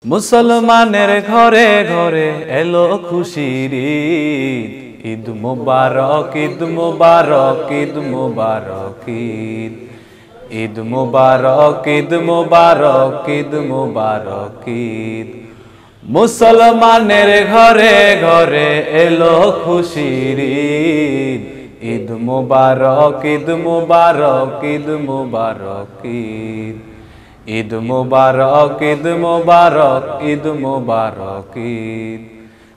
মুসলমানের ঘরে ঘরে এলো খুশির ঈদ। ঈদ মুবারক, ঈদ মুবারক, ঈদ মুবারক ঈদ। ঈদ মুবারক, ঈদ মুবারক, ঈদ মুবারক ঈদ। মুসলমানের ঘরে ঘরে এলো খুশির ঈদ। ঈদ মুবারক, ঈদ মুবারক, ঈদ মুবারক ঈদ। ঈদ মুবারক, ঈদ মুবারক, ঈদ মুবারক ঈদ।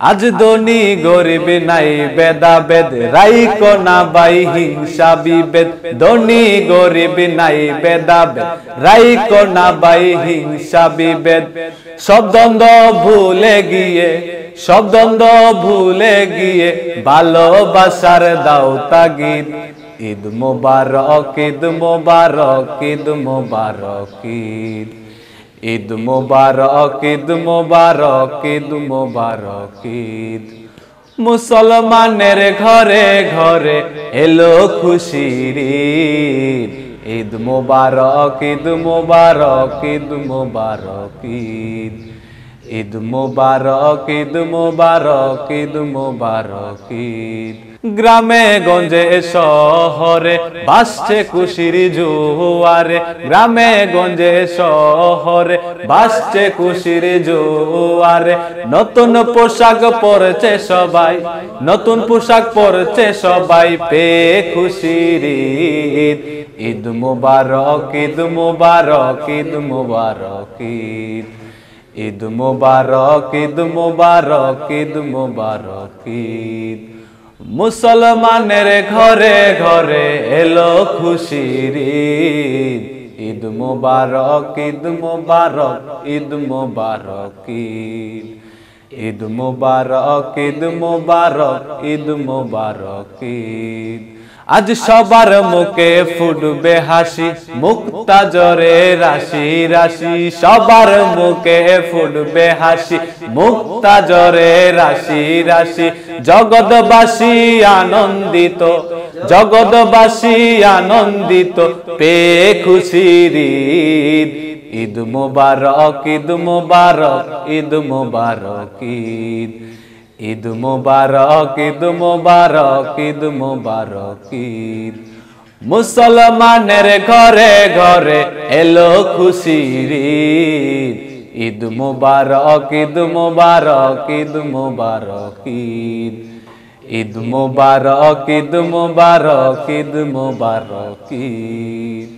আজ ধনী গরিব নাই ভেদাভেদ, রাইখো না ভাই হিংসা বিভেদ। ধনী গরিব নাই ভেদাভেদ, রাইখো না ভাই হিংসা বিভেদ। সব দ্বন্দ্ব ভুলে গিয়ে, সব দ্বন্দ্ব ভুলে গিয়ে ভালোবাসার দাও তাগিদ। ঈদ মুবারক, ঈদ মুবারক, ঈদ মুবারক ঈদ। ঈদ মুবারক, ঈদ মুবারক, ঈদ মুবারক ঈদ। মুসলমানের ঘরে ঘরে এলো খুশির ঈদ। ঈদ মুবারক, ঈদ মুবারক, ঈদ মুবারক ঈদ। ঈদ মুবারক, ঈদ মুবারক, ঈদ মুবারক ঈদ। গ্রামে গঞ্জে শহরে ভাসছে খুশির জোয়ারে। গ্রামে গঞ্জে শহরে ভাসছে খুশির জোয়ারে। নতুন পোশাক পরছে সবাই, নতুন পোশাক পরছে সবাই পেয়ে খুশির ঈদ। ঈদ মুবারক, ঈদ মুবারক, ঈদ মুবারক ঈদ। ঈদ মুবারক, ঈদ মুবারক, ঈদ মুবারক ঈদ। মুসলমানের ঘরে ঘরে এলো খুশির ঈদ। ঈদ মুবারক, ঈদ মুবারক, ঈদ মুবারক ঈদ। ঈদ মুবারক, ঈদ মুবারক, ঈদ মুবারক ঈদ। আজ সবার মুখে ফুটবে হাসি, মুক্তাজরে রাশি রাশি। সবার মুখে ফুটবে হাসি, মুক্তাজরে রাশি রাশি। জগৎবাসী আনন্দিত, জগৎবাসী আনন্দিত পেয়ে খুশির ঈদ। ঈদ মুবারক, ঈদ মুবারক, ঈদ মুবারক ঈদ। ঈদ মুবারক, ঈদ মুবারক, ঈদ মুবারক ঈদ। মুসলমানের ঘরে ঘরে এলো খুশির ঈদ। ঈদ মুবারক, ঈদ মুবারক, ঈদ মুবারক ঈদ। ঈদ মুবারক, ঈদ মুবারক, ঈদ মুবারক ঈদ।